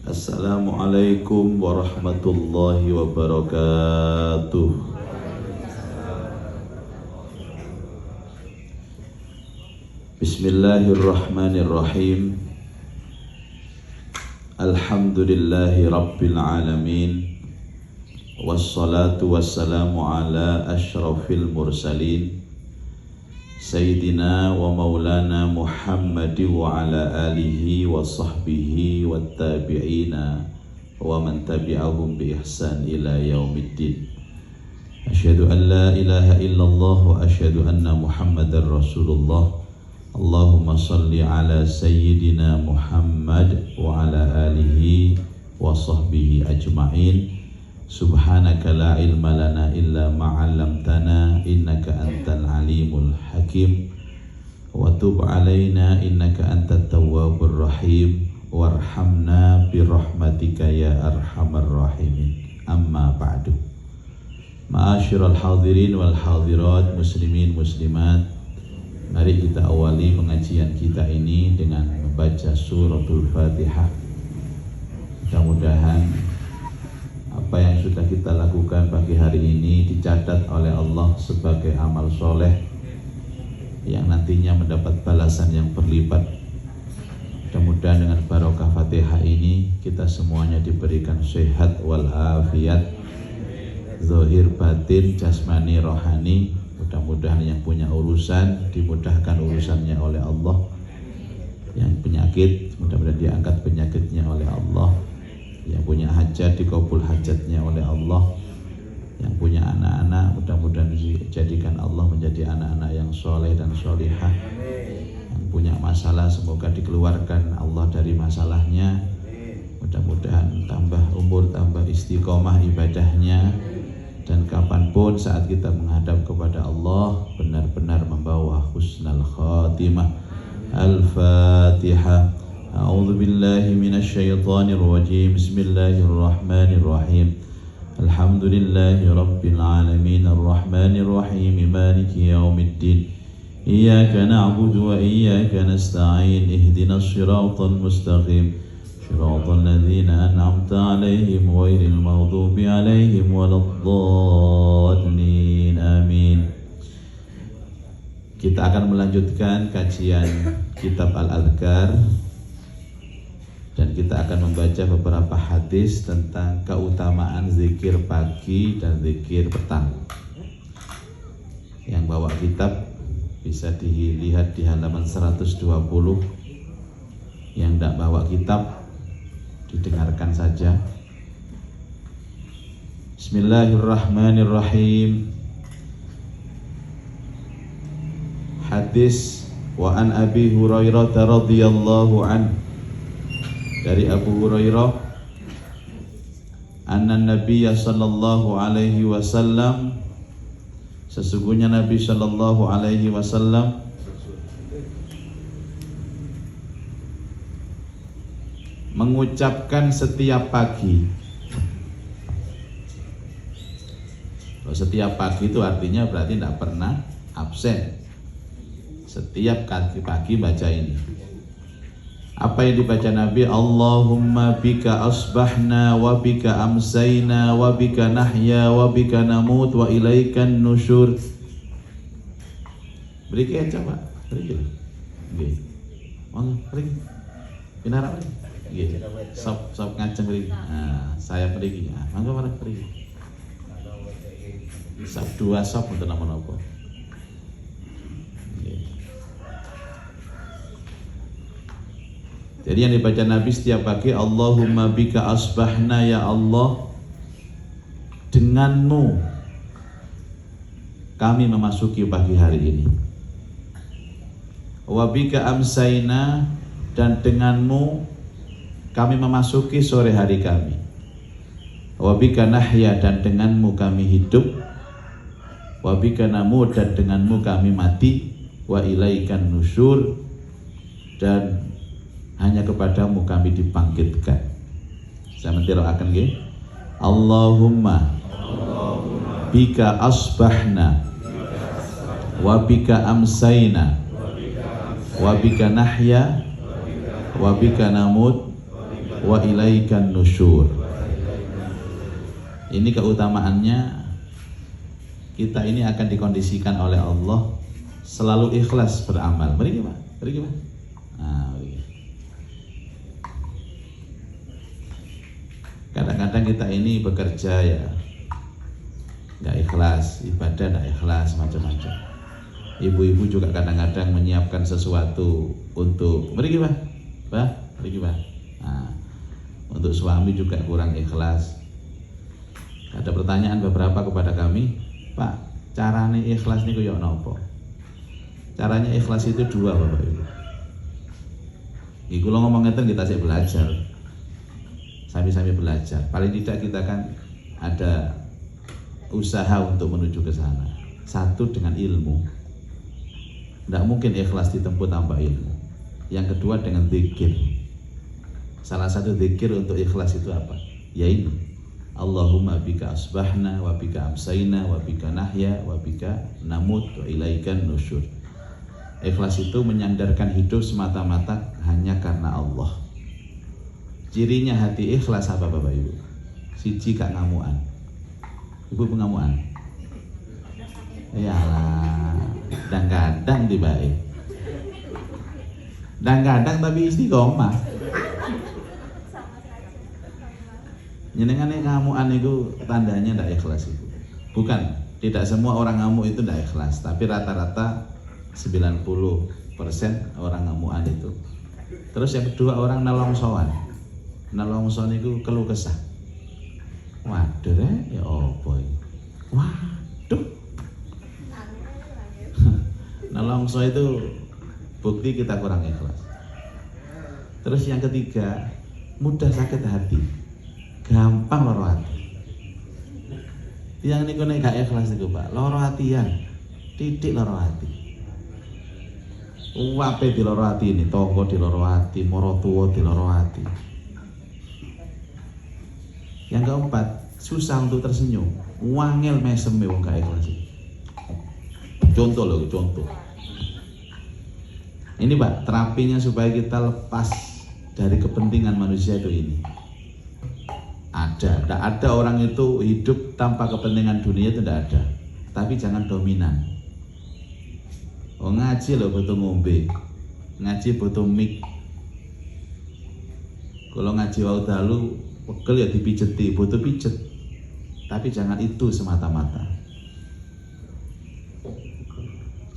Assalamualaikum warahmatullahi wabarakatuh. Bismillahirrahmanirrahim. Alhamdulillahi rabbil alamin. Wassalatu wassalamu ala ashrafil mursalin Sayyidina wa maulana Muhammadi wa ala alihi wa sahbihi wa tabi'ina wa man tabi'ahum bi ihsan ila yaumiddin. Asyhadu an la ilaha illallah wa asyhadu anna Muhammadar Rasulullah. Allahumma salli ala Sayyidina Muhammad wa ala alihi wa sahbihi ajma'in. Subhanaka la ilma lana illa ma'allamtana innaka antal alimul hakim wa tub alaina innaka antat tawwabur rahim warhamna birahmatika ya arhamar rahimin. Amma ba'du. Ma'asyiral hadirin wal hadirat, muslimin muslimat, mari kita awali pengajian kita ini dengan membaca suratul Fatihah. Mudah-mudahan apa yang sudah kita lakukan pagi hari ini dicatat oleh Allah sebagai amal soleh yang nantinya mendapat balasan yang berlipat. Mudah-mudahan dengan barokah Fatihah ini kita semuanya diberikan sehat walafiat, zahir batin, jasmani, rohani. Mudah-mudahan yang punya urusan dimudahkan urusannya oleh Allah. Yang penyakit mudah-mudahan diangkat penyakitnya oleh Allah. Yang punya hajat dikabul hajatnya oleh Allah. Yang punya anak-anak mudah-mudahan dijadikan Allah menjadi anak-anak yang soleh dan solihah. Yang punya masalah semoga dikeluarkan Allah dari masalahnya. Mudah-mudahan tambah umur, tambah istiqomah ibadahnya, dan kapanpun saat kita menghadap kepada Allah benar-benar membawa husnul khatimah. Al-Fatihah. A'udzu billahi minasy syaithanir rajim. Bismillahirrahmanirrahim. Alhamdulillahi rabbil alamin arrahmanir rahim maliki yaumiddin. Iyyaka na'budu wa iyyaka nasta'in. Ihdinas siratal mustaqim. Siratal ladzina an'amta 'alaihim ghairil maghdubi 'alaihim waladdallin. Amin. Kita akan melanjutkan kajian kitab Al-Adhkar, dan kita akan membaca beberapa hadis tentang keutamaan zikir pagi dan zikir petang. Yang bawa kitab bisa dilihat di halaman 120. Yang tidak bawa kitab didengarkan saja. Bismillahirrahmanirrahim. Hadis wa an Abi Hurairah radhiyallahu anhu. Dari Abu Hurairah, anna Nabiyya sallallahu alaihi wasallam, sesungguhnya Nabi sallallahu alaihi wasallam mengucapkan setiap pagi. Kalau setiap pagi itu artinya berarti tidak pernah absen. Setiap pagi baca ini. Apa yang dibaca Nabi? Allahumma bika asbahna wa bika amsayna wa bika nahya wa bika namut wa ilaikan nusyur. Beri ke coba. Beri ke. Nggih. Monggo beri. Pinara beri. Nggih. Sop ngajeng beri. Nah, saya beri. Nah, monggo marang beri. Sop 2 sop mboten napa-napa. Jadi yang dibaca Nabi setiap pagi, Allahumma bika asbahna, ya Allah, denganmu kami memasuki pagi hari ini. Wa bika amsayna, dan denganmu kami memasuki sore hari kami. Wa bika nahya, dan denganmu kami hidup. Wa bika namut, dan denganmu kami mati. Wa ilaikan nusyur, dan hanya kepadamu kami dibangkitkan. Saya mentiraakan nggih. Allahumma bika asbahna wa bika amsayna wa bika nahya wa bika namut wa ilaikan nusyur. Ini keutamaannya, kita ini akan dikondisikan oleh Allah selalu ikhlas beramal. Mari Pak. Kadang-kadang kita ini bekerja ya nggak ikhlas, ibadah nggak ikhlas, macam-macam. Ibu-ibu juga kadang-kadang menyiapkan sesuatu untuk untuk suami juga kurang ikhlas. Ada pertanyaan beberapa kepada kami, Pak, caranya ikhlas niku yo nopo? Caranya ikhlas itu dua, Bapak Ibu. Iku lo ngomong ngeten kita sih belajar. Sambil belajar. Paling tidak kita kan ada usaha untuk menuju ke sana. Satu, dengan ilmu. Tidak mungkin ikhlas ditempuh tanpa ilmu. Yang kedua, dengan zikir. Salah satu zikir untuk ikhlas itu apa? Ya ini, Allahumma bika asbahna wa bika amsayna wa bika nahya wa bika namut wa ilaikan nusyur. Ikhlas itu menyandarkan hidup semata-mata hanya karena Allah. Cirinya hati ikhlas apa Bapak Ibu? Siji, gak ngamuan. Ibu pengamuan? Iyalah, kadang-kadang dibaik. Kadang-kadang tapi istiqomah. Nyenengane ngamuan itu tandanya tidak ikhlas itu. Bukan, tidak semua orang ngamuk itu tidak ikhlas, tapi rata-rata 90% orang ngamuan itu. Terus yang kedua, orang nelongsoan. Nelongsoan itu keluh kesah. Waduh ya opo iki. Waduh. Nelongso itu bukti kita kurang ikhlas. Terus yang ketiga, mudah sakit hati. Gampang loro hati. Yang niku nek gak ikhlas niku, Pak, loro hatian. Titik loro hati. Wape di loro hati ini, tonggo di loro hati, morotuwo di loro hati. Yang keempat, susah untuk tersenyum. Wangel mesem wong gak ikhlas. Contoh loh, contoh. Ini Pak, terapinya supaya kita lepas dari kepentingan manusia itu ini. Tidak ada orang itu hidup tanpa kepentingan dunia, itu tidak ada. Tapi jangan dominan. Oh, ngaji loh butuh ngombe, ngaji butuh mik. Kalau ngaji wau dalu, pegel ya dipijeti, butuh pijet. Tapi jangan itu semata-mata.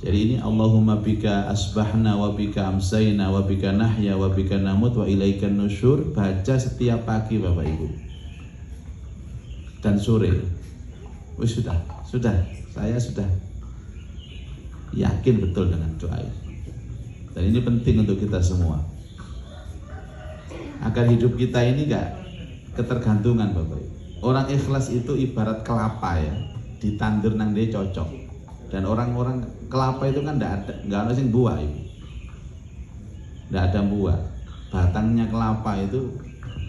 Jadi ini Allahumma bika asbahna wa bika amsayna wa bika nahya wa bika namut wa ilaikan nusyur. Baca setiap pagi Bapak Ibu dan sore. Sudah, saya sudah yakin betul dengan doa ini. Dan ini penting untuk kita semua. Agar hidup kita ini gak ketergantungan Bapak Ibu. Orang ikhlas itu ibarat kelapa ya, ditandur nang dia cocok. Dan orang-orang kelapa itu kan gak ada sing buah Ibu. Gak ada buah. Batangnya kelapa itu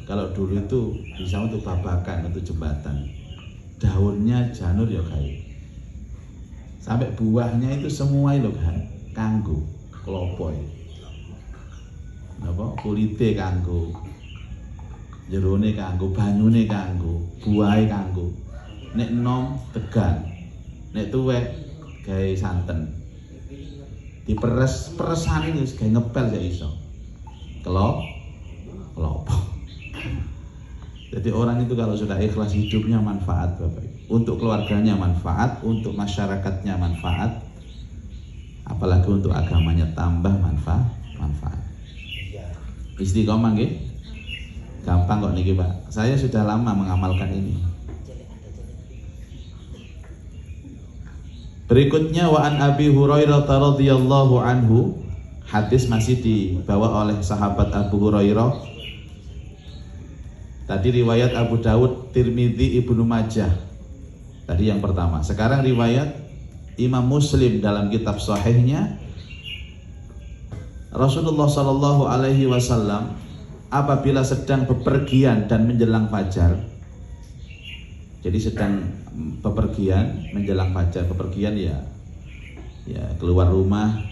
kalau dulu itu bisa untuk babakan, untuk jembatan. Daunnya janur ya kayu. Sampai buahnya itu semua itu kan kanggo, klopo. Napa? Kulite kanggo. Jerone kanggo, banyune kanggo, buahe kanggo. Nek enom tegan. Nek tuwek gawe santen. Diperes, peresane wis gawe ngepel ya iso. Klopo. Jadi orang itu kalau sudah ikhlas hidupnya manfaat Bapak. Untuk keluarganya manfaat, untuk masyarakatnya manfaat, apalagi untuk agamanya tambah manfaat. Istiqomah nggih? Gampang kok niki Pak. Saya sudah lama mengamalkan ini. Berikutnya wa an Abi Hurairah radhiyallahu anhu, hadis masih dibawa oleh sahabat Abu Hurairah. Tadi riwayat Abu Dawud, Tirmidzi, Ibnu Majah. Tadi yang pertama. Sekarang riwayat Imam Muslim dalam kitab sahihnya. Rasulullah Shallallahu Alaihi Wasallam apabila sedang bepergian dan menjelang fajar. Jadi sedang bepergian menjelang fajar. Bepergian ya keluar rumah.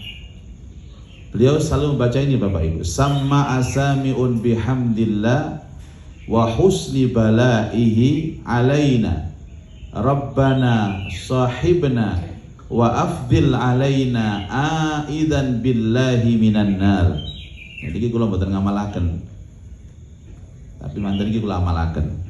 Beliau selalu membaca ini Bapak Ibu. Samma asami'un bihamdillah wa husni balaihi alaina. Rabbana sahibna wa afdil alaina aidan billahi minan nar. Jadi kula mboten ngamalaken. Tapi manten iki kula amalaken.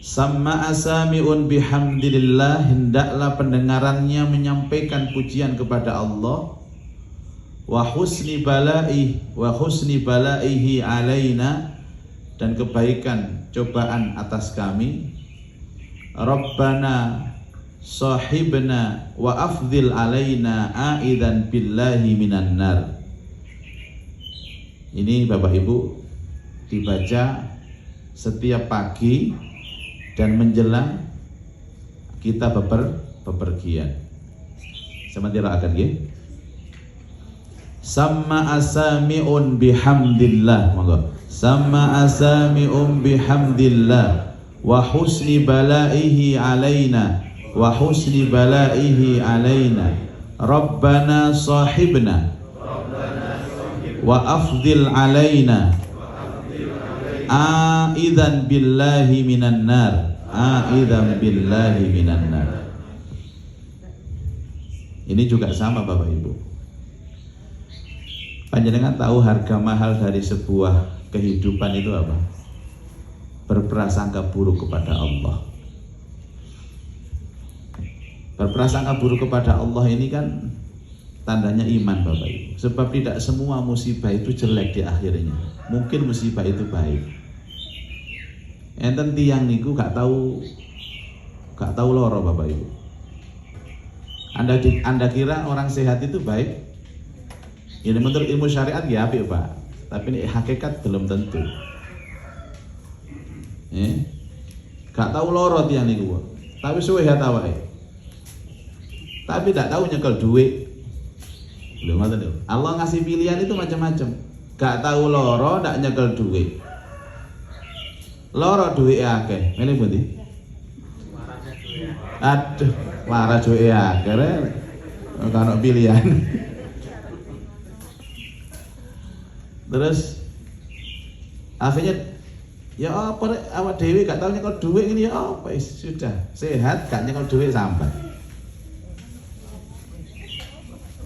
Samma asami'un bihamdillah, hendaklah pendengarannya menyampaikan pujian kepada Allah. Wa husni balaihi alaina, dan kebaikan cobaan atas kami. Rabbana sahibna wa afdil alaina aidan billahi minan nar. Ini Bapak Ibu dibaca setiap pagi dan menjelang kita bepergian. Sama akan nggih. Samma asami'un bihamdillah, monggo. Samma asami'un bihamdillah wa husni balaihi alaina wa husni balaihi alaina. Rabbana sahibna wa afdil alaina aidan billahi minan nar. Aidan billahi minan nar. Ini juga sama Bapak Ibu. Panjenengan tahu harga mahal dari sebuah kehidupan itu apa? Berprasangka buruk kepada Allah. Berprasangka buruk kepada Allah ini kan tandanya iman Bapak Ibu. Sebab tidak semua musibah itu jelek di akhirnya. Mungkin musibah itu baik. Enten tiang niku gak tahu loro Bapak Ibu. Anda kira orang sehat itu baik? Ini menurut ilmu syariat ya apik Pak. Tapi ini hakikat belum tentu. Gak tahu loro tiang niku. Tapi sehat awake. Tapi tidak tahu nyekel duit. Belum ada. Allah ngasih pilihan itu macam-macam. Gak tahu loro, ndak nyekel duit. Loro duit akeh. Milih pundi? Aduh, lara duit akeh. Kan pilihan. Terus akhirnya ya apa awak dhewe gak tahu nyekel duit ini ya apa sudah sehat gak nyekel duit sampai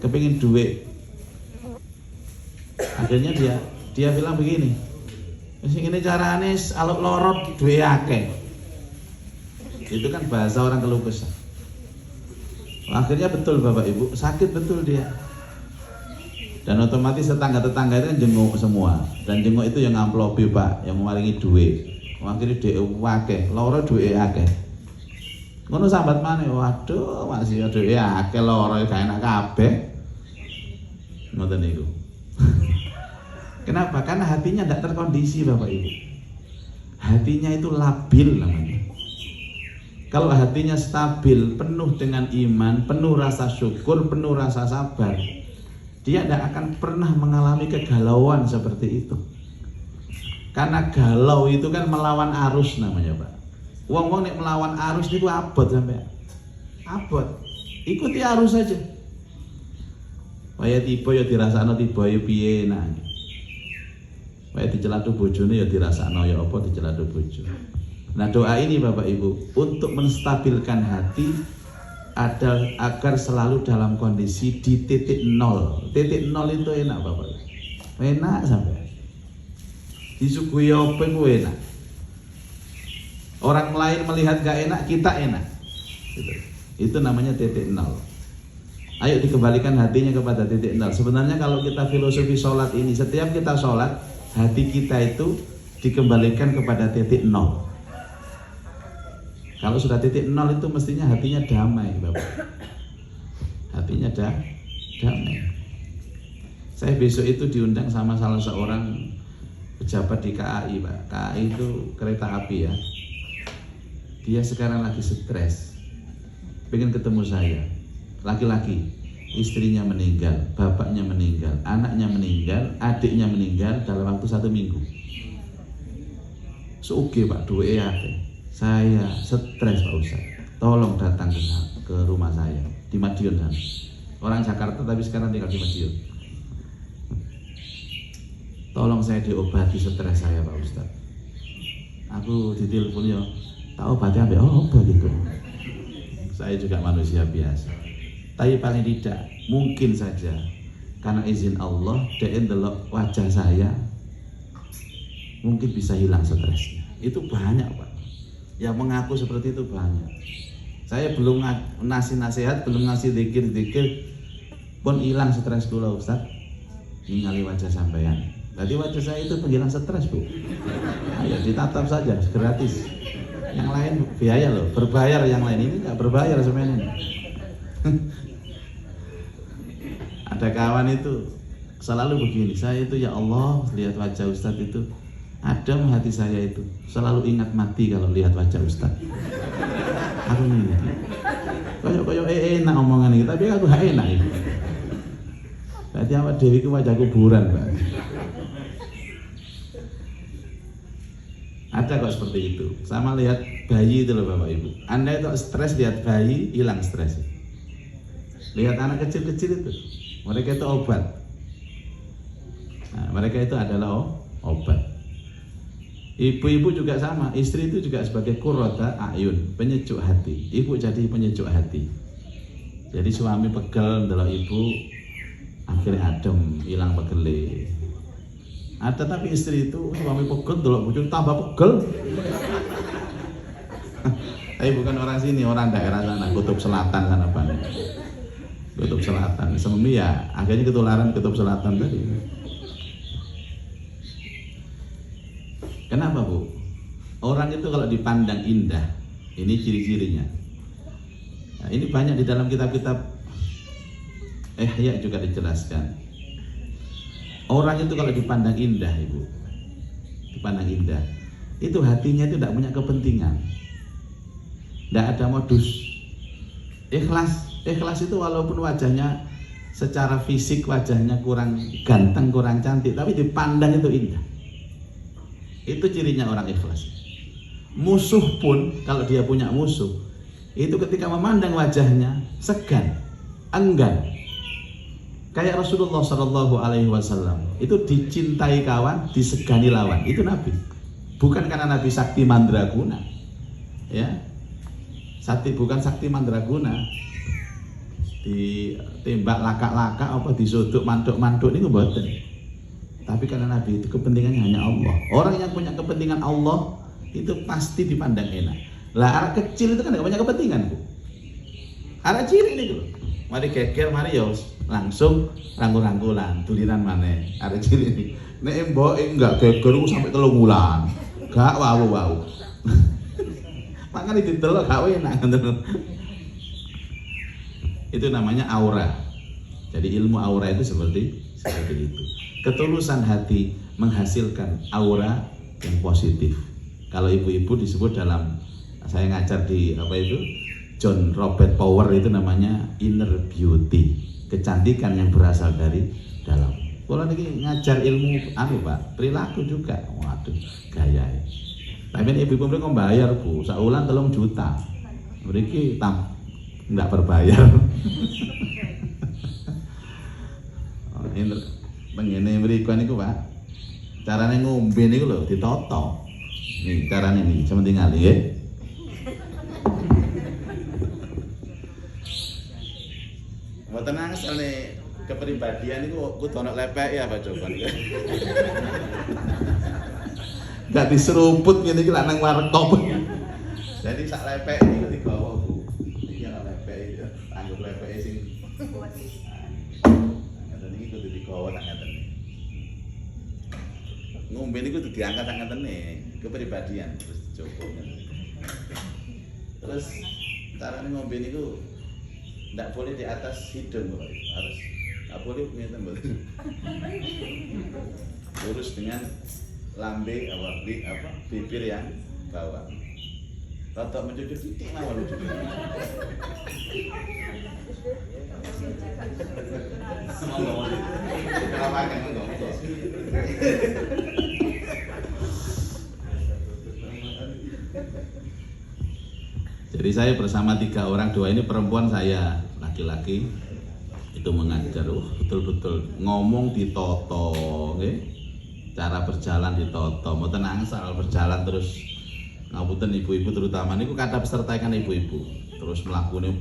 kepingin duit. Akhirnya dia bilang begini, sing ini carane aluk lorot duit akeh. Itu kan bahasa orang keluh kesah. Akhirnya betul Bapak Ibu, sakit betul dia. Dan otomatis tetangga-tetangga itu kan jenguk semua. Dan jenguk itu yang amplopi Pak, yang memaringi duit. Akhirnya duit akeh, loro duit akeh. Ngono sambat maneh, waduh masih duit akeh loro gak enak kabeh. Ngoten niku. Kenapa? Karena hatinya tidak terkondisi Bapak Ibu. Hatinya itu labil namanya. Kalau hatinya stabil, penuh dengan iman, penuh rasa syukur, penuh rasa sabar, dia tidak akan pernah mengalami kegalauan seperti itu. Karena galau itu kan melawan arus namanya Pak. Wong-wong nek melawan arus itu abot sampai. Abot. Ikuti arus saja. Waya tiba ya dirasakno tiba ya piye nah. Waya dicelatu bojone ya dirasakno ya apa dicelatu bojo. Nah doa ini Bapak Ibu untuk menstabilkan hati agar selalu dalam kondisi di titik nol. Titik nol itu enak Bapak Ibu. Enak sampai. Disuguhi apa itu enak. Orang lain melihat gak enak, kita enak. Gitu. Itu namanya titik nol. Ayo dikembalikan hatinya kepada titik nol. Sebenarnya kalau kita filosofi sholat ini, setiap kita sholat, hati kita itu dikembalikan kepada titik nol. Kalau sudah titik nol itu mestinya hatinya damai Bapak. Hatinya damai. Saya besok itu diundang sama salah seorang pejabat di KAI Pak. KAI itu kereta api ya. Dia sekarang lagi stres, pengen ketemu saya. Laki-laki, istrinya meninggal, bapaknya meninggal, anaknya meninggal, adiknya meninggal dalam waktu 1 minggu. Oke Pak, duwe akeh. Saya stres Pak Ustaz. Tolong datang ke rumah saya di Madiun sana. orang Jakarta tapi sekarang tinggal di Madiun. Tolong saya diobati stres saya Pak Ustadz. Aku ditelepon ya, tak obati ambil apa gitu. Saya juga manusia biasa. Tapi paling tidak mungkin saja karena izin Allah, dia ndelok wajah saya, mungkin bisa hilang stresnya. Itu banyak Pak. Yang mengaku seperti itu banyak. Saya belum ngasih nasihat, belum ngasih zikir-zikir, pun hilang stres dulu Ustaz. Ningali wajah sampean. Tadi wajah saya itu penghilang stres Bu. Ayo ditatap saja, gratis. Yang lain biaya loh, berbayar yang lain. Ini nggak berbayar sebenarnya. Ada kawan itu selalu begini, saya itu ya Allah lihat wajah Ustadz itu adem hati saya itu, selalu ingat mati kalau lihat wajah Ustadz. Aku ini koyok enak omongan ini, tapi aku gak enak itu. Berarti awak dewi ku wajah kuburan Pak. Ada kok seperti itu. Sama lihat bayi itu loh Bapak Ibu. Anda itu stres lihat bayi, hilang stres. Lihat anak kecil-kecil itu, mereka itu obat. Nah, mereka itu adalah obat. Ibu-ibu juga sama, istri itu juga sebagai qurrata ayun, penyejuk hati. Ibu jadi penyejuk hati. Jadi suami pegel ndelok ibu, akhirnya adem, hilang pegele. Ada tapi istri itu suami pegel ndelok bojo tambah pegel. Tapi bukan orang sini, orang daerah sana, Kutub Selatan sana banyak. Kutub Selatan, sememi ya akhirnya ketularan Kutub Selatan tadi. Kenapa Bu? Orang itu kalau dipandang indah, ini ciri-cirinya. Nah, ini banyak di dalam kitab-kitab Ihya juga dijelaskan. Orang itu kalau dipandang indah Ibu, dipandang indah, itu hatinya itu tidak punya kepentingan, tidak ada modus. Ikhlas itu walaupun wajahnya secara fisik wajahnya kurang ganteng, kurang cantik, tapi dipandang itu indah. Itu cirinya orang ikhlas. Musuh pun kalau dia punya musuh, itu ketika memandang wajahnya segan, enggan. Kayak Rasulullah SAW itu dicintai kawan, disegani lawan. Itu Nabi. Bukan karena Nabi sakti mandraguna, ya. Bukan sakti mandraguna. Ditembak laka-laka apa disodok mantuk-mantuk ini mboten. Tapi karena Nabi itu kepentingannya hanya Allah. Orang yang punya kepentingan Allah itu pasti dipandang enak. Lah anak kecil itu kan gak punya kepentingan Bu. Anak cilik ini loh. Mari geger, mari yos langsung rangkul-rangkulan, tuliran maneh. Anak cilik ini. Nek mboke enggak geger sampai 3 bulan. Gak wau-wau. Makanya didelok gak enak ngoten. Itu namanya aura. Jadi ilmu aura itu seperti itu. Ketulusan hati menghasilkan aura yang positif. Kalau ibu-ibu disebut dalam, saya ngajar di apa itu, John Robert Power itu namanya inner beauty, kecantikan yang berasal dari dalam. Kalau ini ngajar ilmu Pak, perilaku juga. Waduh, gaya. Tapi ibu-ibu mereka bayar Bu, saulan 3 juta. Mereka enggak berbayar. Pengene mriku niku Pak. Carane ngombe niku lho ditoto. Nih carane iki, sementing ngali nggih. Mboten angsale kepribadian niku kudu ana lepeke ya Pak Coban. Gak diseruput ngene iki lak nang warkop. Jadi sak lepek niku digawa Bu. Iki ana lepeke, anggap lepeke sing ngombe niku kudu diangkat angkatane kepribadian terus dicoba. Terus carane ngombe niku ndak boleh di atas hidung kok, harus nggak boleh ngeten mboten. Lurus dengan lambe bibir yang bawah. Tatok mencucuk titik mawon lucu. Jadi saya bersama 3 orang, 2 ini perempuan, saya laki-laki. itu mengajar, betul-betul ngomong ditoto, okay? Cara berjalan ditoto, mboten angsal berjalan terus ngapunten ibu-ibu terutama niku kata peserta kan ibu-ibu terus melakukan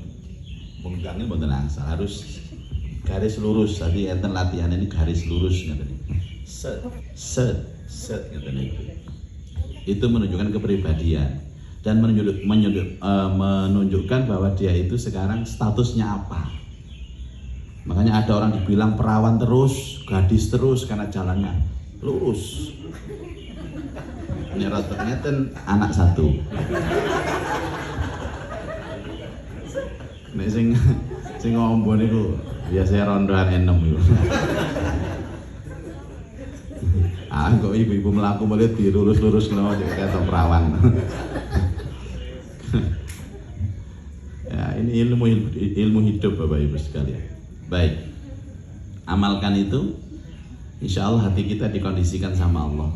mengganggu mboten angsal, harus garis lurus. Tadi enten latihan ini garis lurus ngeten. Set ngeten itu. Itu menunjukkan kepribadian dan menunjukkan bahwa dia itu sekarang statusnya apa. Makanya ada orang dibilang perawan terus, gadis terus karena jalannya lurus. Nyerotnya anak satu. Nek sing ngombo niku biasanya rondoan enem iku. Kok ibu-ibu melaku mulai dilurus-lurus ngono kayak perawan. Ya, ini ilmu hidup Bapak Ibu sekalian. Baik. Amalkan itu, insya Allah hati kita dikondisikan sama Allah.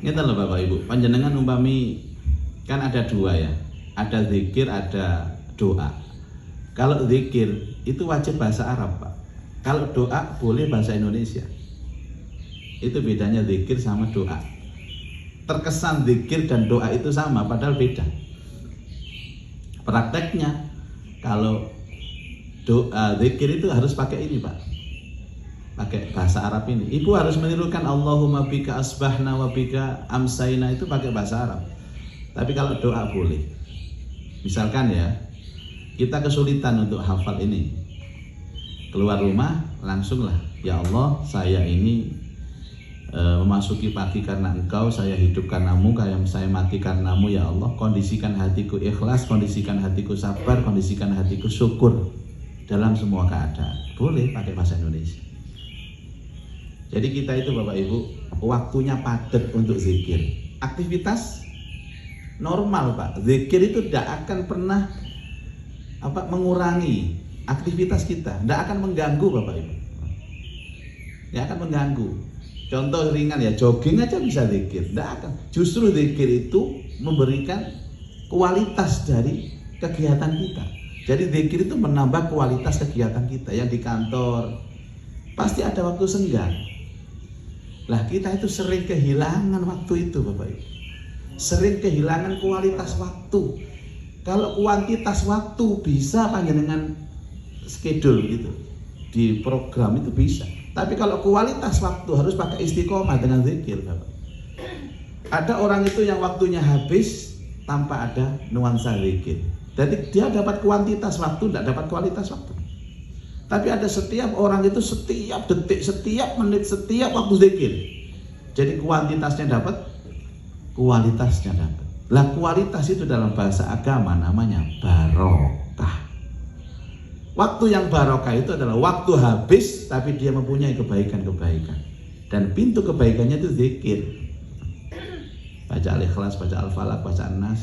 Ngeten lho Bapak Ibu, panjenengan umpami kan ada dua ya. Ada zikir, ada doa. Kalau zikir itu wajib bahasa Arab, Pak. Kalau doa boleh bahasa Indonesia. Itu bedanya zikir sama doa. Terkesan zikir dan doa itu sama, padahal beda. Prakteknya kalau doa zikir itu harus pakai ini Pak, pakai bahasa Arab ini. Ibu harus menirukan Allahumma bika asbahna wa bika amsayna, itu pakai bahasa Arab. Tapi kalau doa boleh. Misalkan ya, kita kesulitan untuk hafal ini, keluar rumah langsunglah, ya Allah saya ini memasuki pagi karena Engkau, saya hidup karenamu, saya mati karenamu ya Allah. Kondisikan hatiku ikhlas, kondisikan hatiku sabar, kondisikan hatiku syukur dalam semua keadaan. Boleh pakai bahasa Indonesia. Jadi kita itu Bapak Ibu waktunya padat untuk zikir. Aktivitas normal Pak. Zikir itu tidak akan pernah mengurangi aktivitas kita, tidak akan mengganggu Bapak Ibu. Tidak akan mengganggu. Contoh ringan ya, jogging aja bisa zikir, tidak akan. Justru zikir itu memberikan kualitas dari kegiatan kita. Jadi zikir itu menambah kualitas kegiatan kita. Yang di kantor pasti ada waktu senggang. Lah kita itu sering kehilangan waktu itu Bapak Ibu. Sering kehilangan kualitas waktu. Kalau kuantitas waktu bisa panjenengan schedule gitu, di program itu bisa. Tapi kalau kualitas waktu harus pakai istiqomah dengan zikir Bapak. Ada orang itu yang waktunya habis tanpa ada nuansa zikir. Jadi dia dapat kuantitas waktu, tidak dapat kualitas waktu. Tapi ada setiap orang itu setiap detik, setiap menit, setiap waktu zikir. Jadi kuantitasnya dapat, kualitasnya dapat. Lah kualitas itu dalam bahasa agama namanya barokah. Waktu yang barokah itu adalah waktu habis tapi dia mempunyai kebaikan-kebaikan. Dan pintu kebaikannya itu zikir. Baca Al-Ikhlas, baca Al-Falaq, baca An-Nas.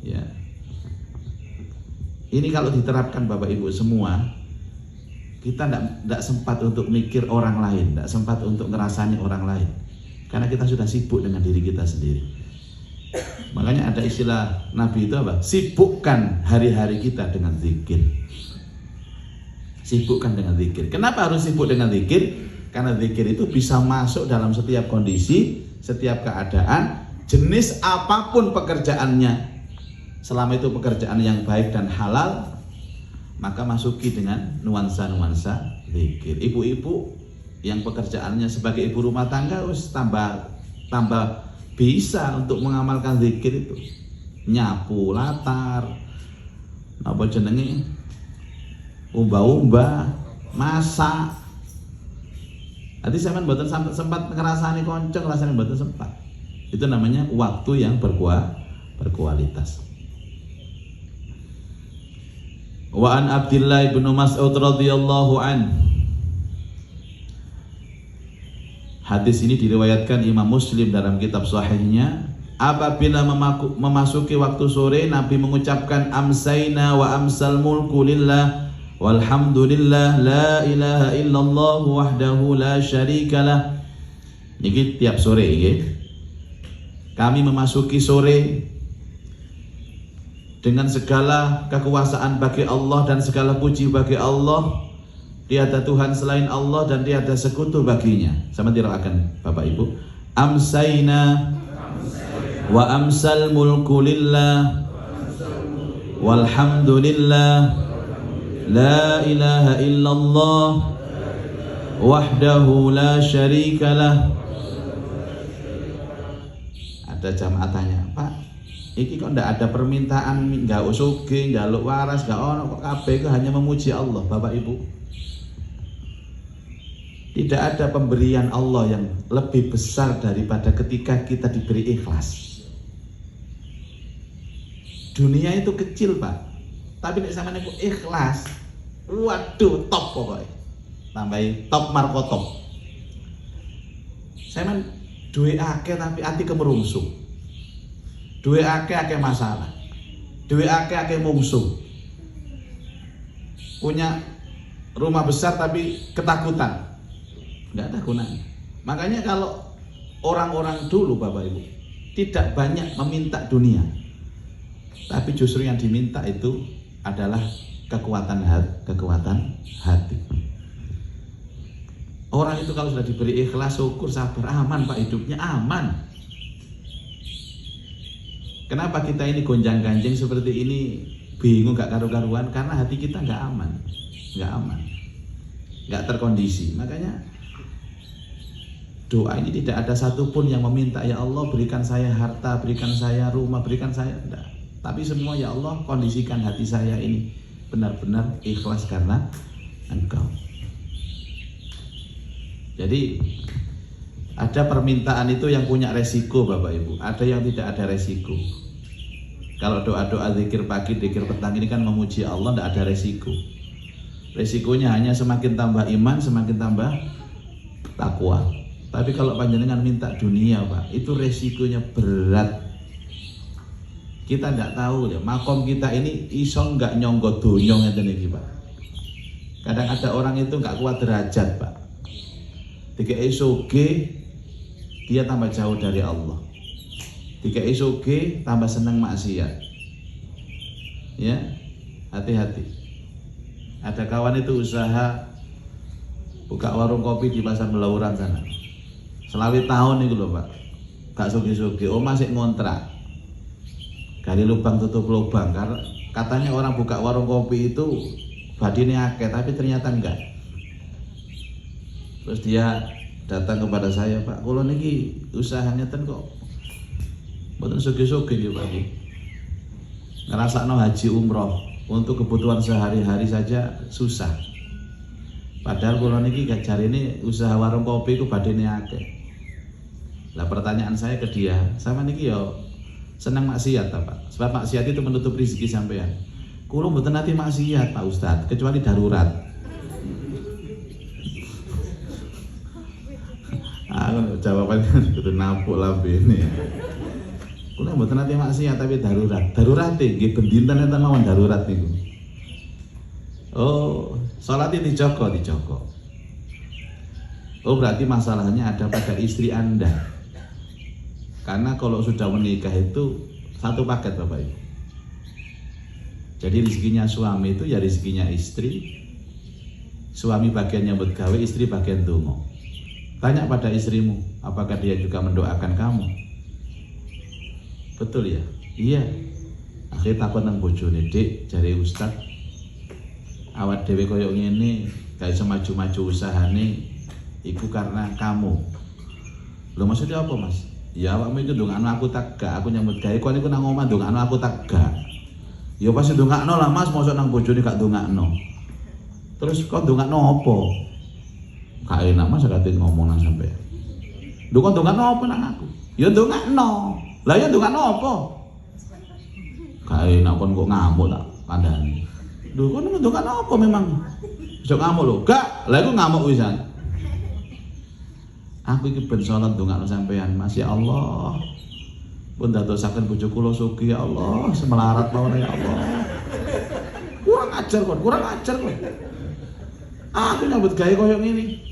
Ya. Ini kalau diterapkan Bapak Ibu semua, kita tidak sempat untuk mikir orang lain, tidak sempat untuk ngerasani orang lain. Karena kita sudah sibuk dengan diri kita sendiri. Makanya ada istilah Nabi itu apa? Sibukkan hari-hari kita dengan zikir. Sibukkan dengan zikir. Kenapa harus sibuk dengan zikir? Karena zikir itu bisa masuk dalam setiap kondisi, setiap keadaan, jenis apapun pekerjaannya. Selama itu pekerjaan yang baik dan halal, maka masuki dengan nuansa-nuansa zikir. Ibu-ibu yang pekerjaannya sebagai ibu rumah tangga harus tambah bisa untuk mengamalkan zikir itu. Nyapu latar, apa jenenge, umba-umba, masak. Tadi sampean mboten sempat ngerasani konco, ngerasani mboten sempat. Itu namanya waktu yang berkualitas. Wa an Abdullah bin Mas'ud radhiyallahu an. Hadis ini diriwayatkan Imam Muslim dalam kitab sahihnya. Apabila memasuki waktu sore, Nabi mengucapkan amsayna wa amsal mulku lillah walhamdulillah la ilaha illallah wahdahu la syarikalah. Niki tiap sore nggih. Kami memasuki sore, dengan segala kekuasaan bagi Allah dan segala puji bagi Allah. Tiada Tuhan selain Allah dan tiada sekutu baginya. Sama dirawakan Bapak Ibu. Amsayna wa amsal mulku lillah walhamdulillah la ilaha illallah wahdahu la syarika lah. Ada jamaah tanya, Pak, iki kok ndak ada permintaan nggak usugi, njaluk waras, nggak ono, kok kabeh itu hanya memuji Allah. Bapak Ibu, tidak ada pemberian Allah yang lebih besar daripada ketika kita diberi ikhlas. Dunia itu kecil, Pak, tapi nek sampeyan iku ikhlas, waduh top pokoknya. Tambahi top marko top. Sampeyan duwe akeh tapi ati kemerungsung. Duwe akeh masalah. Duwe akeh mungsuh. Punya rumah besar tapi ketakutan. Nggak ada gunanya. Makanya kalau orang-orang dulu Bapak Ibu tidak banyak meminta dunia, tapi justru yang diminta itu adalah kekuatan hati. Orang itu kalau sudah diberi ikhlas, syukur, sabar, aman Pak, hidupnya aman. Kenapa kita ini gonjang-ganjing seperti ini, bingung gak karu-karuan? Karena hati kita nggak aman, nggak terkondisi. Makanya doa ini tidak ada satupun yang meminta, ya Allah berikan saya harta, berikan saya rumah, berikan saya, enggak. Tapi semua, ya Allah kondisikan hati saya ini benar-benar ikhlas karena Engkau. Jadi ada permintaan itu yang punya resiko Bapak Ibu, ada yang tidak ada resiko. Kalau doa-doa zikir pagi, zikir petang ini kan memuji Allah, tidak ada resiko. Resikonya hanya semakin tambah iman, semakin tambah takwa. Tapi kalau panjenengan minta dunia Pak, itu resikonya berat. Kita tidak tahu ya, makom kita ini iso nggak nyonggot donyong ngeten iki Pak. Kadang ada orang itu nggak kuat derajat Pak. Dikei soge, dia tambah jauh dari Allah. Dikei soge, tambah senang maksiat. Ya, hati-hati. Ada kawan itu usaha buka warung kopi di pasar Belauran sana. Selawit tahun itu loh Pak, gak sugi-sugi, masih ngontrak, gali lubang tutup lubang. Karena katanya orang buka warung kopi itu badine akeh, tapi ternyata enggak. Terus dia datang kepada saya, Pak, kula niki usahanya ten kok mboten sugi-sugi nggih Pak. Ngrasakno haji umroh untuk kebutuhan sehari-hari saja susah. Padahal kula niki gak jarine usaha warung kopi itu badine akeh. Lah pertanyaan saya ke dia, sama niki yo senang maksiat Pak? Sebab maksiat itu menutup rezeki sampean. Kula mboten nate maksiat Pak Ustadz, kecuali darurat. Jawabannya itu nampuk lambene. Kula mboten nate maksiat tapi darurat. Darurate nggih bendinten enten mawon darurat niku. Oh, salat dijogo. Oh, berarti masalahnya ada pada istri Anda. Karena kalau sudah menikah itu satu paket Bapak Ibu. Jadi rezekinya suami itu ya rezekinya istri. Suami bagiannya bergawe, istri bagian dongo. Tanya pada istrimu, apakah dia juga mendoakan kamu? Betul ya? Iya. Akhirnya takut nang bojone, Dik, jare Ustaz, awak dhewe koyo ngene, gak iso maju-maju usahane iku karena kamu. Lho maksudnya apa, Mas? Ya awakmu itu ndongakno aku tak gak, aku nyambut gawe kon iku nang omah ndongakno aku tak gak. Ya pasti ndongakno lah Mas, mosok nang bojone gak ndongakno. Terus kok ndongakno apa? Gak enak Mas kate ngomong nang sampean. Lho kok ndongakno apa nang aku? Ya ndongakno. Lah ya ndongakno apa? Gak enak kon kok ngamuk tak kandhani. Lho kon ndongakno apa memang? Bisa ngamuk lho. Gak, lah iku ngamuk wisan. Aku iki ben salat ndongakno sampean, Masya Allah. Pun dadosaken bojo kula sugih ya Allah, semelarat mawon ya Allah. Kurang ajar kon. Aku nyambut gawe koyo ngene.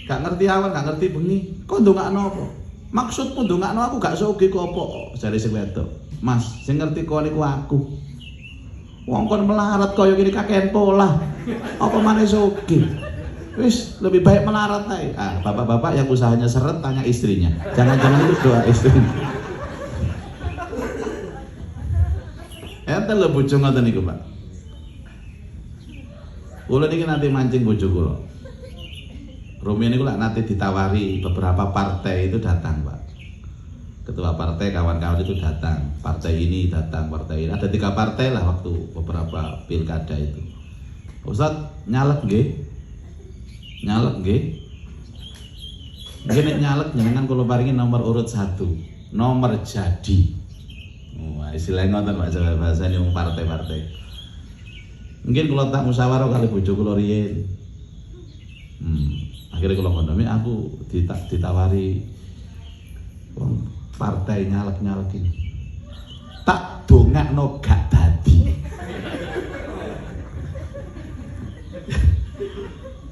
Gak ngerti awan, gak ngerti bengi. Kok ndongakno apa? Maksudmu ndongakno aku gak sugih kok apa? Jare sing wedok. Mas, sing ngerti kon iku aku. Wong kon melarat kaya gini kakean pola. Apa maneh sugih? Wis lebih baik melarat ae. Bapak-bapak yang usahanya seret tanya istrinya. Jangan-jangan itu doa istrinya. Enten lho bojo ngoten niku, Pak. Kula niki nanti mancing bojo kula. Rumi niku lak nanti ditawari beberapa partai itu datang, Pak. Ketua partai, kawan-kawan itu datang, partai ini datang, partai ini. Ada 3 partai lah waktu beberapa pilkada itu. Ustaz, nyalek nggih? Nyalek nggih? Nggih nek nyalek jenengan kula paringi nomor urut 1, nomor jadi. Wah, istilahnya ngoten Pak, bahasane wong partai-partai. Mungkin kula tak musyawarah kali bojo kula riyen. Akhirnya kula ngono, aku ditawari wong partai nyalek-nyalek ini, tak dongakno gak dadi.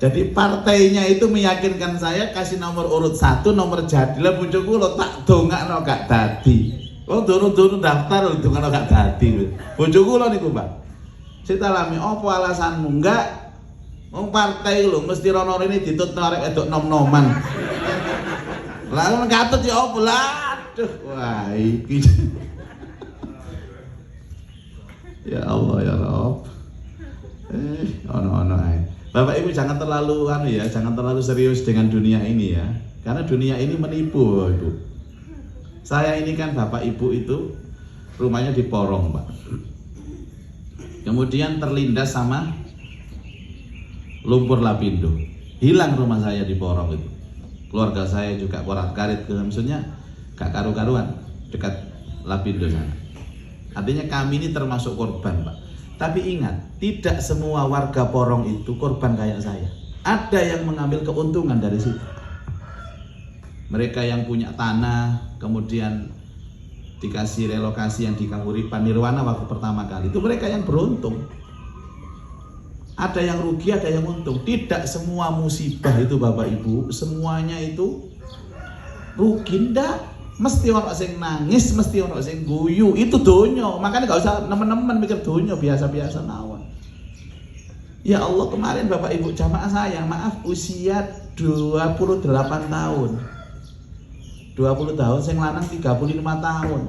Jadi partainya itu meyakinkan saya kasih nomor urut 1, nomor jadi. Lah bojo kula tak dongakno gak dadi. Oh durung daftar lho dongakno gak dadi. Bojo kula niku, Pak. Sitalami apa alasanmu? Enggak. Wong partai lho mesti rono rene ditutno arek wedok nom-noman. Lah kan katut ya apa lah. Aduh, wah iki. Ya Allah ya Rabb. Ono-ono ae. Bapak Ibu jangan terlalu jangan terlalu serius dengan dunia ini ya. Karena dunia ini menipu, Ibu. Saya ini kan Bapak Ibu itu rumahnya di Porong, Pak. Kemudian terlindas sama lumpur lapindo. Hilang rumah saya di Porong itu. Keluarga saya juga korat-karit, maksudnya gak karu-karuan dekat lapindo sana. Artinya kami ini termasuk korban, Pak. Tapi ingat, tidak semua warga Porong itu korban kayak saya. Ada yang mengambil keuntungan dari situ. Mereka yang punya tanah, kemudian dikasih relokasi yang di Kahuripan Nirwana waktu pertama kali, itu mereka yang beruntung. Ada yang rugi, ada yang untung. Tidak semua musibah itu Bapak Ibu, semuanya itu rugi, ndak. Mesti orang sing nangis, mesti orang sing guyu, itu donyo. Makanya gak usah nemen-nemen mikir donyo, biasa-biasa mawon. Ya Allah, kemarin Bapak Ibu jamaah saya, maaf, usia 28 tahun. 20 tahun, sing lanang 35 tahun.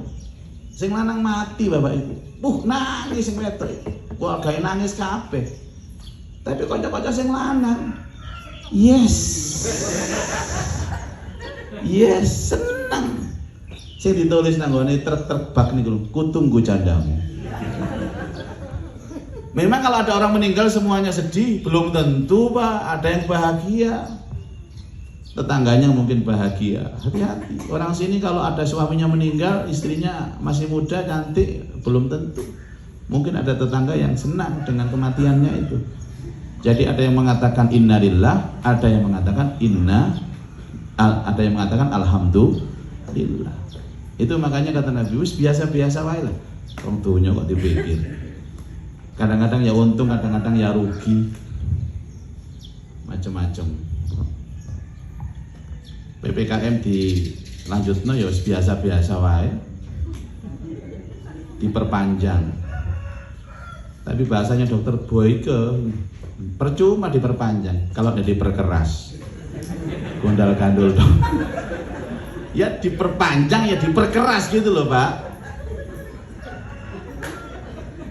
Sing lanang mati Bapak Ibu. Nangis sing wedok. Keluargane nangis kabeh. Tapi kanca-kanca sing lanang, yes, seneng. Sing ditulis nang gone terbak niku, kutunggu candamu. Memang kalau ada orang meninggal semuanya sedih, belum tentu, Pak. Ada yang bahagia. Tetangganya mungkin bahagia. Hati-hati. Orang sini kalau ada suaminya meninggal, istrinya masih muda, cantik, belum tentu. Mungkin ada tetangga yang senang dengan kematiannya itu. Jadi ada yang mengatakan innalillah, ada yang mengatakan ada yang mengatakan alhamdulillah. Itu makanya kata Nabi, biasa-biasa wae lah. Wong donya kok dipikir. Kadang-kadang ya untung, kadang-kadang ya rugi. Macam-macam. PPKM dilanjutno ya biasa-biasa wae. Diperpanjang. Tapi bahasanya Dokter Boyke, percuma diperpanjang kalau tidak diperkeras. Gondal gandul dong. Ya diperpanjang ya diperkeras gitu loh, Pak.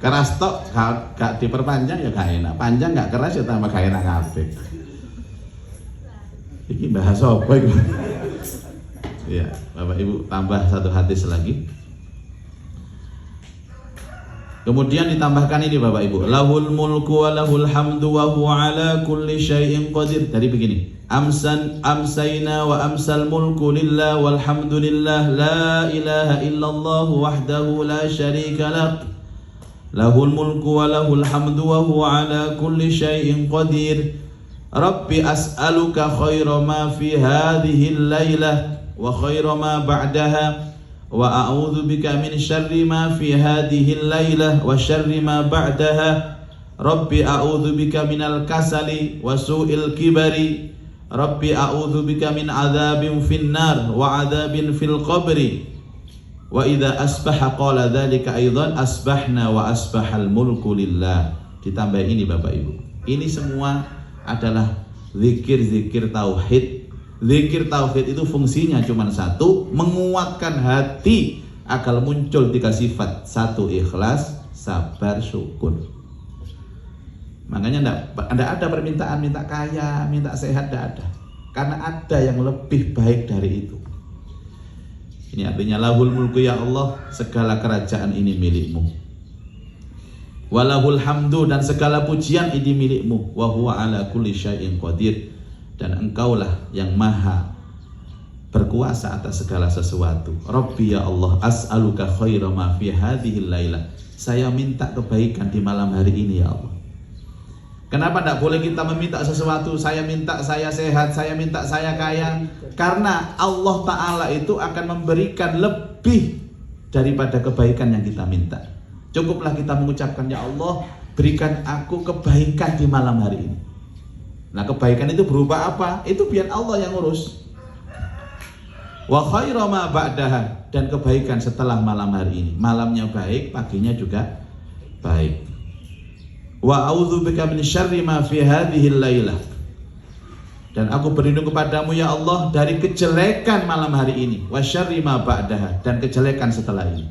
Keras tok gak diperpanjang ya gak enak. Panjang gak keras ya tambah gak enak kabeh. Ini bahas apa itu? Ya, Bapak Ibu tambah satu hadis lagi. Kemudian ditambahkan ini Bapak Ibu, lahul mulku wa lahul hamdu wa huwa ala kulli syai'in qadir. Tadi begini, amsayna wa amsal mulku lillah walhamdulillah la ilaha illallah wahdahu la syarika lah. Lahul mulku wa lahul hamdu wa huwa ala kulli syai'in qadir. Rabbi as'aluka khaira ma fi hadhihi al-lailah wa khaira ma ba'daha wa a'udzu bika min syarri ma fi hadhihi al-lailah wa syarri ma ba'daha. Rabbi a'udzu bika minal kasali wa su'il kibari. Rabbi a'udzu bika min adzabin fin nar wa adzabin fil qabri Wa idza asbaha qala dzalika aidan asbahna wa asbahal mulku lillah. Ditambah ini Bapak Ibu. Ini semua adalah zikir-zikir tauhid. Zikir tauhid itu fungsinya cuma satu, menguatkan hati agar muncul 3 sifat. 1 ikhlas, sabar, syukur. Makanya enggak ada permintaan minta kaya, minta sehat, enggak ada. Karena ada yang lebih baik dari itu. Ini artinya lahul mulku ya Allah, segala kerajaan ini milikmu. Walahul hamdu, dan segala pujian ini milikmu. Wa huwa ala kulli syai'in qadir, dan engkaulah yang maha berkuasa atas segala sesuatu. Rabbi ya Allah, as'aluka khaira ma fi hadhil lailah. Saya minta kebaikan di malam hari ini ya Allah. Kenapa tidak boleh kita meminta sesuatu? Saya minta saya sehat, saya minta saya kaya. Karena Allah Ta'ala itu akan memberikan lebih daripada kebaikan yang kita minta. Cukuplah kita mengucapkan, ya Allah, berikan aku kebaikan di malam hari ini. Nah, kebaikan itu berupa apa? Itu biar Allah yang urus. Wa khaira ma ba'daha, dan kebaikan setelah malam hari ini. Malamnya baik, paginya juga baik. Wa a'udzubika min syarri ma fi hadhil lailah, dan aku berlindung kepadamu ya Allah dari kejelekan malam hari ini. Wa syarri ma ba'daha, dan kejelekan setelah ini.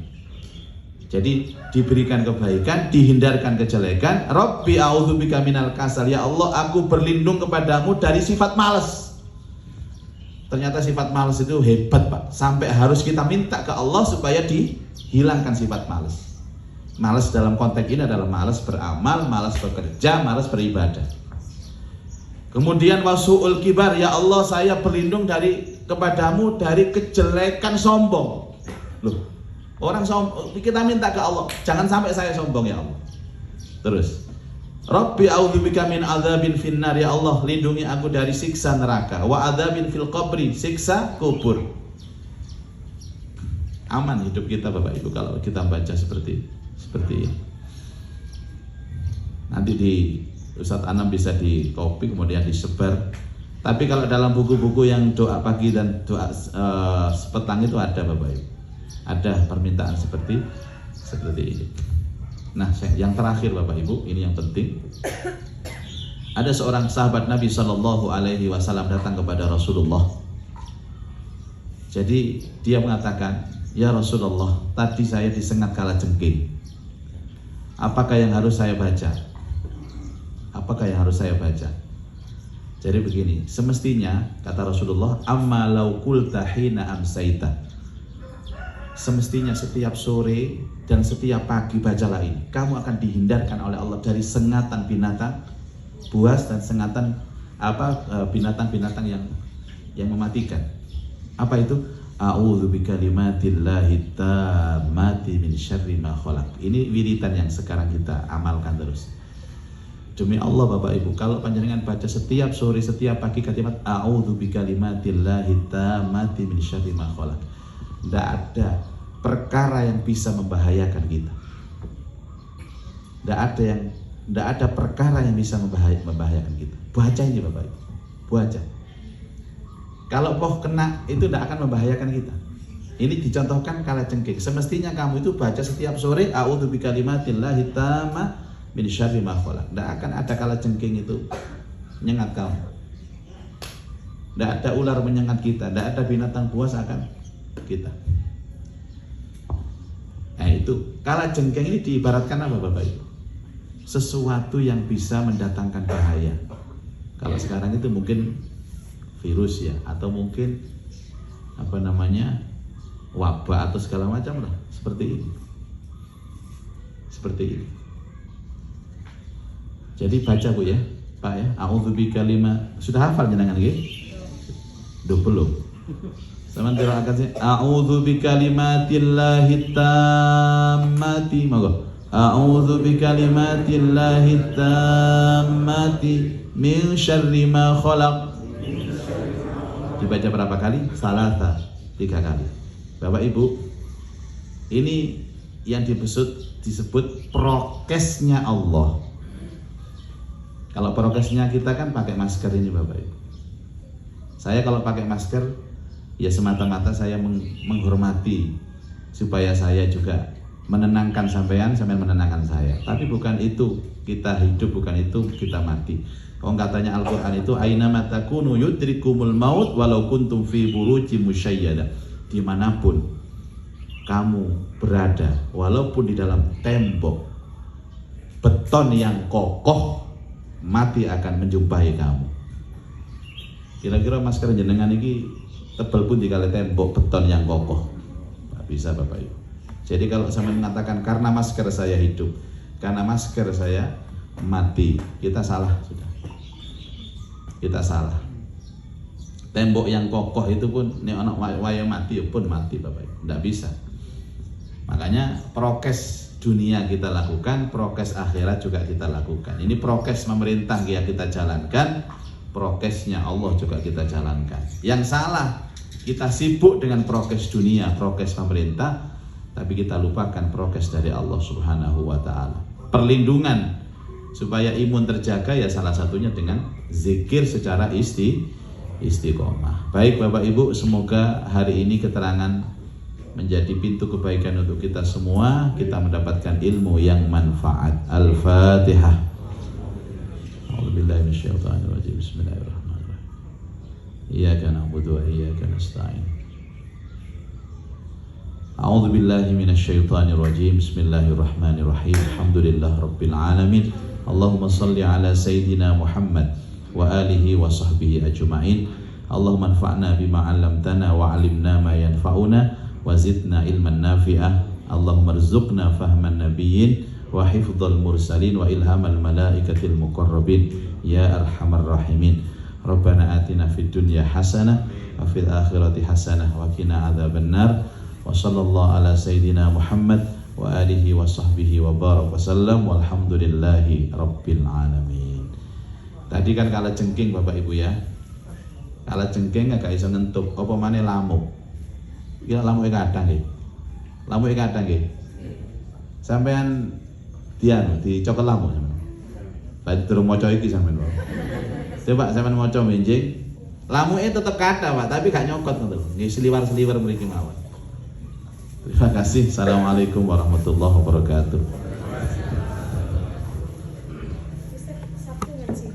Jadi diberikan kebaikan, dihindarkan kejelekan. Rabbi a'udzubika minal kasal, ya Allah aku berlindung kepadamu dari sifat malas. Ternyata sifat malas itu hebat Pak, sampai harus kita minta ke Allah supaya dihilangkan sifat malas. Malas dalam konteks ini adalah malas beramal, malas bekerja, malas beribadah. Kemudian wasu'ul kibar, ya Allah saya berlindung kepadamu dari kejelekan sombong. Loh, orang sombong, kita minta ke Allah, jangan sampai saya sombong ya Allah. Terus, Rabbi a'udzubika min adzabin finnar, ya Allah lindungi aku dari siksa neraka, wa adzabin fil qabri, siksa kubur. Aman hidup kita Bapak Ibu kalau kita baca seperti ini. Nanti di Ustadz Anam bisa di copy kemudian disebar. Tapi kalau dalam buku-buku yang doa pagi dan doa petang itu ada Bapak Ibu. Ada permintaan seperti ini. Nah, yang terakhir Bapak Ibu, ini yang penting. Ada seorang sahabat Nabi Shallallahu Alaihi Wasallam datang kepada Rasulullah. Jadi dia mengatakan, ya Rasulullah, tadi saya disengat kalajengking. Apakah yang harus saya baca? Apakah yang harus saya baca? Jadi begini, semestinya kata Rasulullah, amma law qulta hina amsaita. Semestinya setiap sore dan setiap pagi bacalah ini. Kamu akan dihindarkan oleh Allah dari sengatan binatang buas dan sengatan binatang-binatang yang mematikan. Apa itu? A'udzu bikalimatillahi tammati min syarri ma khalaq. Ini wiridan yang sekarang kita amalkan terus. Demi Allah Bapak Ibu, kalau panjenengan baca setiap sore, setiap pagi kalimat a'udzu bikalimatillahi tammati min syarri ma khalaq, tidak ada perkara yang bisa membahayakan kita. Tidak ada perkara yang bisa membahayakan kita. Baca ini Bapak Ibu, baca. Kalau poh kena itu tidak akan membahayakan kita. Ini dicontohkan kalajengking. Semestinya kamu itu baca setiap sore a'udzu bikalimatillahi tamma min syarri ma khalaq. Tidak akan ada kalajengking itu menyengat kamu. Tidak ada ular menyengat kita, tidak ada binatang buas akan kita. Nah itu, kalajengking ini diibaratkan apa Bapak Ibu? Sesuatu yang bisa mendatangkan bahaya. Kalau sekarang itu mungkin virus ya, atau mungkin wabah atau segala macam lah, seperti ini. Jadi baca Bu ya, Pak ya. A'udzubika sudah hafal jenengan nggih? Belum. Sama akan sih. A'udzubika limatillahit tammati. Monggo. A'udzubika limatillahit tammati min syarri ma khalaq. Dibaca berapa kali? Salasa, 3 kali. Bapak Ibu, ini yang disebut prokesnya Allah. Kalau prokesnya kita kan pakai masker ini Bapak Ibu. Saya kalau pakai masker ya semata-mata saya menghormati supaya saya juga menenangkan sampean menenangkan saya. Tapi bukan itu kita hidup, bukan itu kita mati. Katanya Al-Quran itu aina matakunu yudrikumul maut walau kuntum fi burujim musyayyada. Dimanapun kamu berada, walaupun di dalam tembok beton yang kokoh, mati akan menjumpai kamu. Kira-kira masker jenengan ini tebal pun dikali tembok beton yang kokoh. Nggak bisa Bapak Ibu. Jadi kalau saya mengatakan karena masker saya hidup, karena masker saya mati, kita salah sudah. Kita salah. Tembok yang kokoh itu pun nek ana waya mati pun mati Bapak Ibu. Nggak bisa. Makanya prokes dunia kita lakukan, prokes akhirat juga kita lakukan. Ini prokes pemerintah ya kita jalankan, prokesnya Allah juga kita jalankan. Yang salah, kita sibuk dengan prokes dunia, prokes pemerintah, tapi kita lupakan prokes dari Allah Subhanahu wa taala. Perlindungan supaya imun terjaga ya salah satunya dengan zikir secara istiqomah. Baik Bapak Ibu, semoga hari ini keterangan menjadi pintu kebaikan untuk kita semua, kita mendapatkan ilmu yang manfaat. Al-Fatihah. A'udzubillahi minasyaitonirrajim. Bismillahirrahmanirrahim. Iyyaka na'budu wa iyyaka nasta'in. A'udzubillahi minasyaitonirrajim. Bismillahirrahmanirrahim. Alhamdulillah rabbil alamin. Allahumma shalli ala sayyidina Muhammad wa alihi wa sahbihi ajma'in. Allahumma anfa'na bima 'allamtana wa 'allimna ma yanfa'una wa zidna ilman nafi'ah. Allahumma rzuqna fahman nabiyyin wa hifdzal mursalin wa ilhamal malaikatil muqarrabin ya arhamar rahimin. Rabbana atina fid dunya hasanah wa fil akhirati hasanah wa qina adzabannar. Wa sallallahu ala sayyidina Muhammad wa alihi wa sahbihi wa baraka wasallam walhamdulillahi rabbil alamin. Tadi kan kala jengking Bapak Ibu ya. Kala jengking gak iso ngentuk apa maneh lamuk. Kira lamuke kadang nggih. Lamuke kadang nggih. Sampean dicokel lamu sampean. Badhe durung maca iki sampean. Coba sampean maca benjing. Lamuke tetep kathah, Pak, tapi gak nyokot ngoten lho. Nggih seliwar-seliwar mriki mawon. Terima kasih. Assalamualaikum warahmatullahi wabarakatuh.